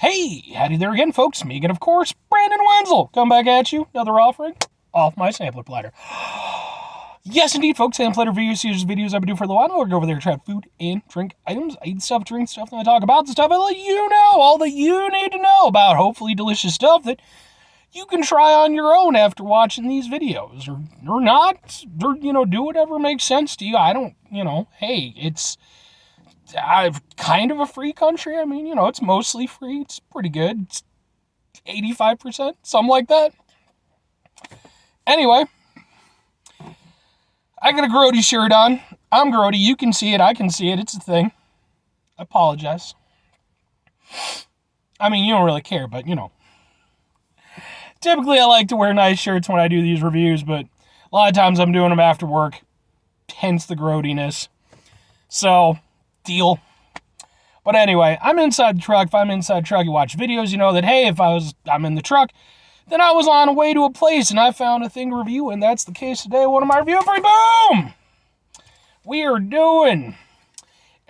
Hey, howdy there again, folks. Megan, of course, Brandon Wenzel. Come back at you. Another offering off my sampler platter. Yes, indeed, folks. Sampler platter videos I've been doing for a while. I'll go over there and try food and drink items. I eat stuff, drink stuff, and I talk about the stuff I let you know. All that you need to know about hopefully delicious stuff that you can try on your own after watching these videos. Or not. Or, do whatever makes sense to you. I don't, hey, it's... I've kind of a free country. I mean, it's mostly free. It's pretty good. It's 85%, something like that. Anyway, I got a Grody shirt on. I'm Grody. You can see it. I can see it. It's a thing. I apologize. I mean, you don't really care, but, Typically, I like to wear nice shirts when I do these reviews, but a lot of times I'm doing them after work. Hence the Grodiness. So... deal. But anyway, I'm inside the truck. If I'm inside the truck, you watch videos, you know that, hey, if I'm in the truck, then I was on a way to a place and I found a thing to review, and that's the case today. What am I reviewing for you? Boom! We are doing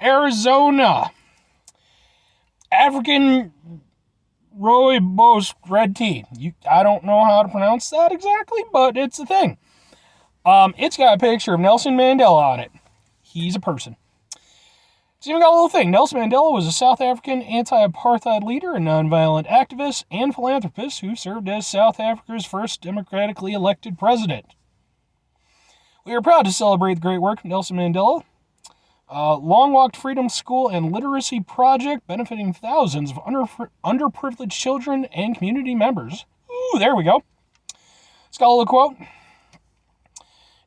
Arizona African Rooibos red tea. I don't know how to pronounce that exactly, but it's a thing. It's got a picture of Nelson Mandela on it. He's a person. It's even got a little thing. Nelson Mandela was a South African anti-apartheid leader and nonviolent activist and philanthropist who served as South Africa's first democratically elected president. We are proud to celebrate the great work of Nelson Mandela. Long Walk to Freedom School and Literacy Project benefiting thousands of underprivileged children and community members. Ooh, there we go. It's got a little quote.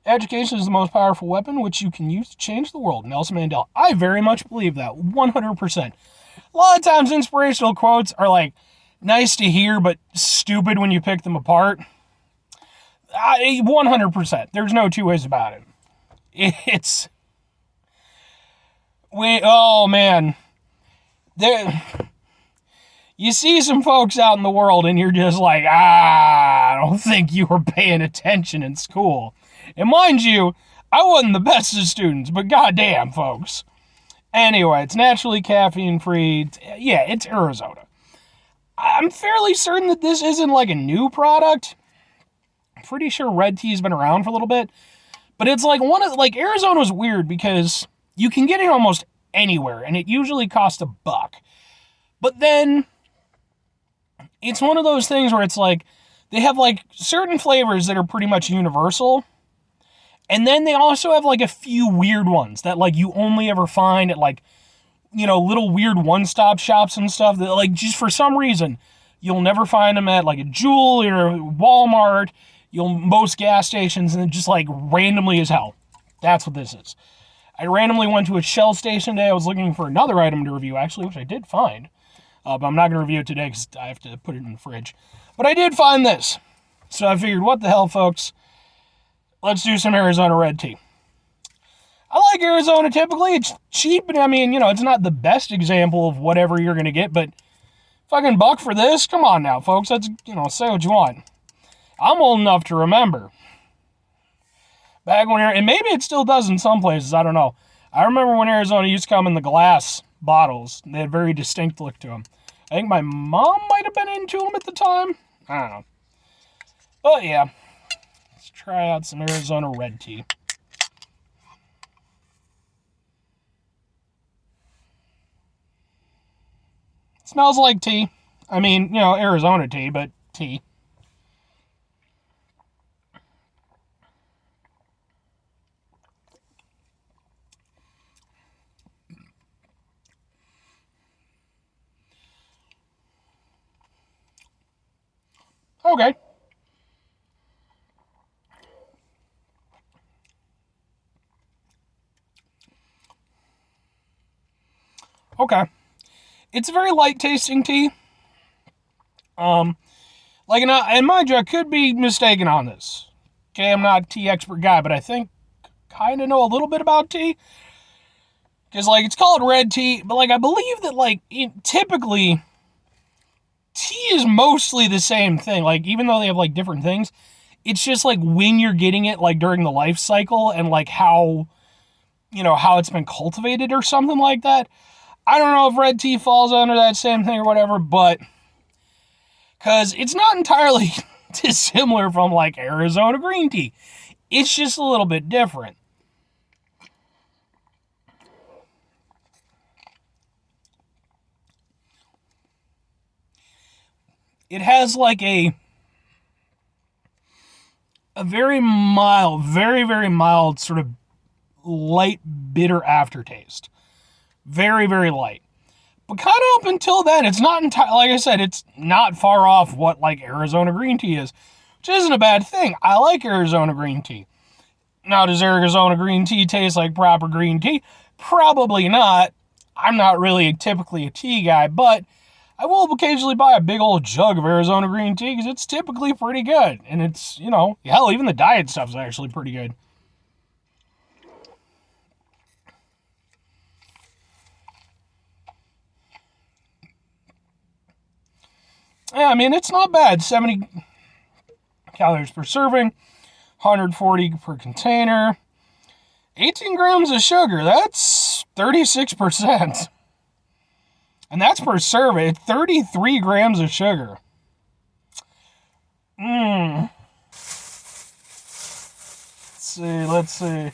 Education is the most powerful weapon which you can use to change the world. Nelson Mandela. I very much believe that. 100%. A lot of times inspirational quotes are nice to hear, but stupid when you pick them apart. 100%. There's no two ways about it. Oh man. You see some folks out in the world and you're just like, I don't think you were paying attention in school. And mind you, I wasn't the best of students, but goddamn, folks. Anyway, it's naturally caffeine-free. Yeah, it's Arizona. I'm fairly certain that this isn't a new product. I'm pretty sure red tea's been around for a little bit. But it's Arizona's weird because you can get it almost anywhere, and it usually costs $1. But then, it's one of those things where it's they have certain flavors that are pretty much universal. And then they also have a few weird ones that you only ever find at little weird one-stop shops and stuff that just for some reason you'll never find them at a Jewel or Walmart, most gas stations, and just randomly as hell. That's what this is. I randomly went to a Shell station today. I was looking for another item to review actually, which I did find. But I'm not going to review it today because I have to put it in the fridge. But I did find this. So I figured, what the hell, folks? Let's do some Arizona red tea. I like Arizona typically. It's cheap, and I mean, it's not the best example of whatever you're going to get, but fucking $1 for this? Come on now, folks. Let's, say what you want. I'm old enough to remember. Back when, and maybe it still does in some places, I don't know. I remember when Arizona used to come in the glass bottles. They had very distinct look to them. I think my mom might have been into them at the time. I don't know. But yeah. Try out some Arizona red tea. It smells like tea. I mean, Arizona tea, but tea. Okay. Okay. It's a very light tasting tea. And mind you, I could be mistaken on this. Okay, I'm not a tea expert guy, but I think kind of know a little bit about tea. Because, it's called red tea, but, I believe that, typically, tea is mostly the same thing. Even though they have, different things, it's just, when you're getting it, during the life cycle and, how, how it's been cultivated or something like that. I don't know if red tea falls under that same thing or whatever, but because it's not entirely dissimilar from like Arizona green tea. It's just a little bit different. It has like a very mild, very, very mild, sort of light, bitter aftertaste. Very, very light. But kind of up until then, it's not entirely, like I said, it's not far off what like Arizona green tea is, which isn't a bad thing. I like Arizona green tea. Now, does Arizona green tea taste like proper green tea? Probably not. I'm not really typically a tea guy, but I will occasionally buy a big old jug of Arizona green tea because it's typically pretty good. And it's, hell, even the diet stuff is actually pretty good. Yeah, I mean, it's not bad. 70 calories per serving, 140 per container, 18 grams of sugar. That's 36%. And that's per serving. 33 grams of sugar. Let's see.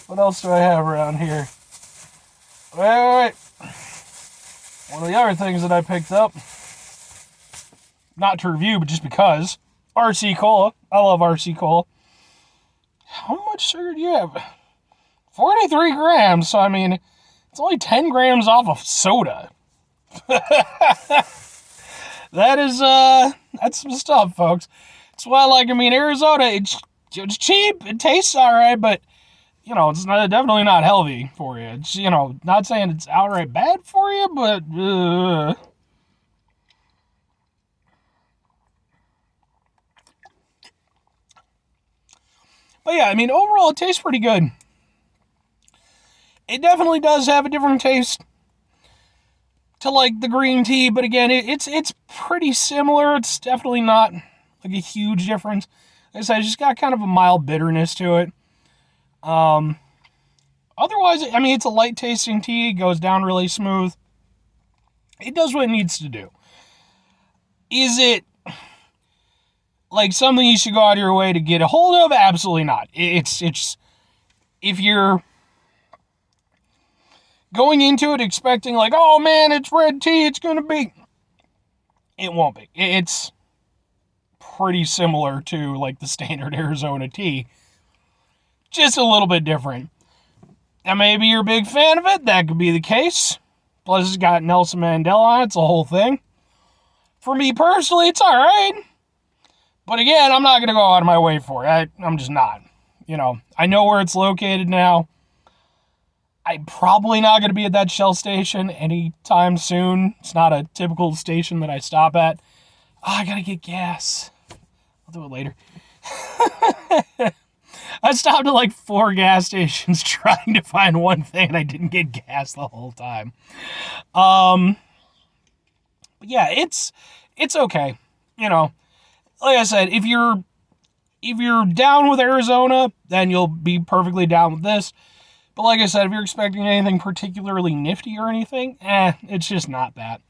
What else do I have around here? Wait. One of the other things that I picked up, not to review, but just because, RC Cola. I love RC Cola. How much sugar do you have? 43 grams. So, I mean, it's only 10 grams off of soda. That's some stuff, folks. That's why I like, Arizona, it's cheap, it tastes alright, but, it's definitely not healthy for you. It's, not saying it's outright bad for you, but, But yeah, overall it tastes pretty good. It definitely does have a different taste to like the green tea, but again, it's pretty similar. It's definitely not like a huge difference. Like I said, it's just got kind of a mild bitterness to it. Otherwise, it's a light tasting tea. It goes down really smooth. It does what it needs to do. Is it like something you should go out of your way to get a hold of? Absolutely not. It's if you're going into it expecting like, oh man, it's red tea, it's gonna be, it won't be. It's pretty similar to like the standard Arizona tea, just a little bit different. Now maybe you're a big fan of it, that could be the case. Plus it's got Nelson Mandela on it, it's a whole thing. For me personally, it's alright. But again, I'm not gonna go out of my way for it. I'm just not. I know where it's located now. I'm probably not going to be at that Shell station anytime soon. It's not a typical station that I stop at. I got to get gas. I'll do it later. I stopped at like 4 gas stations trying to find one thing, and I didn't get gas the whole time. But yeah, it's okay. Like I said, if you're down with Arizona, then you'll be perfectly down with this. But like I said, if you're expecting anything particularly nifty or anything, it's just not that.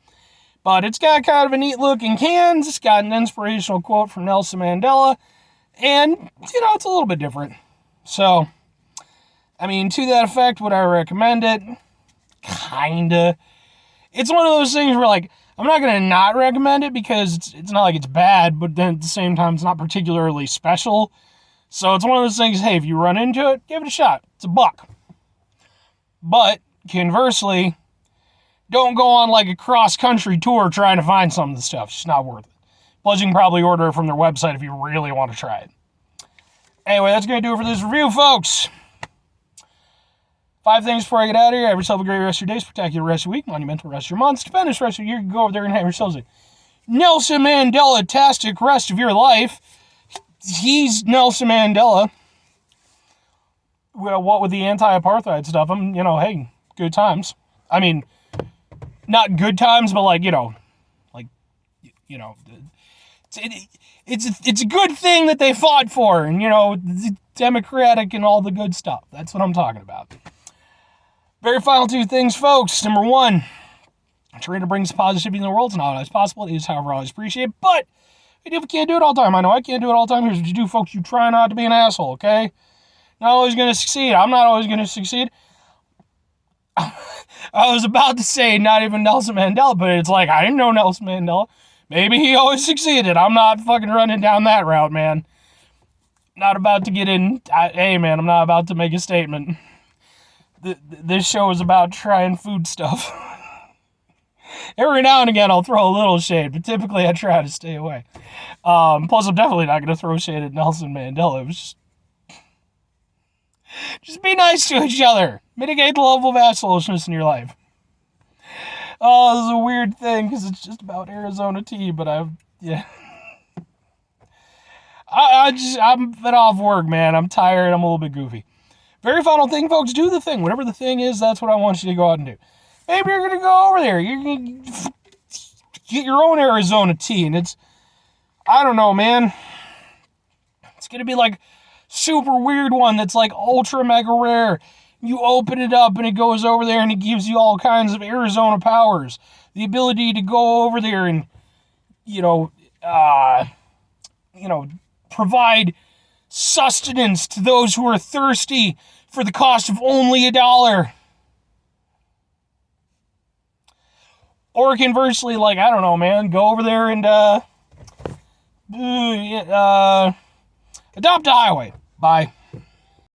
But it's got kind of a neat looking cans. It's got an inspirational quote from Nelson Mandela. And, it's a little bit different. So, to that effect, would I recommend it? Kinda. It's one of those things where, like, I'm not going to not recommend it because it's not like it's bad, but then at the same time, it's not particularly special. So it's one of those things, hey, if you run into it, give it a shot. It's $1. But, conversely, don't go on like a cross-country tour trying to find some of the stuff. It's just not worth it. Plus, you can probably order it from their website if you really want to try it. Anyway, that's going to do it for this review, folks. 5 things before I get out of here. Have yourself a great rest of your day, spectacular rest of your week, monumental rest of your month, stupendous rest of your year. You can go over there and have yourselves a Nelson Mandela-tastic rest of your life. He's Nelson Mandela. Well, what with the anti-apartheid stuff, hey, good times. Not good times, but it's a good thing that they fought for, and, democratic and all the good stuff. That's what I'm talking about. Very final two things, folks. Number one, trying to bring positivity in the world. It's not always possible. It is, however, always appreciated. But if you can't do it all the time, I know I can't do it all the time. Here's what you do, folks. You try not to be an asshole, okay? Not always going to succeed. I'm not always going to succeed. I was about to say not even Nelson Mandela, but it's like, I didn't know Nelson Mandela. Maybe he always succeeded. I'm not fucking running down that route, man. Not about to get in. Hey, man, I'm not about to make a statement. This show is about trying food stuff. Every now and again, I'll throw a little shade, but typically I try to stay away. Plus, I'm definitely not going to throw shade at Nelson Mandela. It was just be nice to each other. Mitigate the level of assholishness in your life. Oh, this is a weird thing because it's just about Arizona tea, but I'm been off work, man. I'm tired. I'm a little bit goofy. Very final thing, folks. Do the thing. Whatever the thing is, that's what I want you to go out and do. Maybe you're going to go over there. You're going to get your own Arizona tea, and I don't know, man. It's going to be like super weird one that's like ultra mega rare. You open it up, and it goes over there, and it gives you all kinds of Arizona powers. The ability to go over there and, provide sustenance to those who are thirsty for the cost of only $1. Or conversely, like, I don't know, man, go over there and adopt a highway. Bye.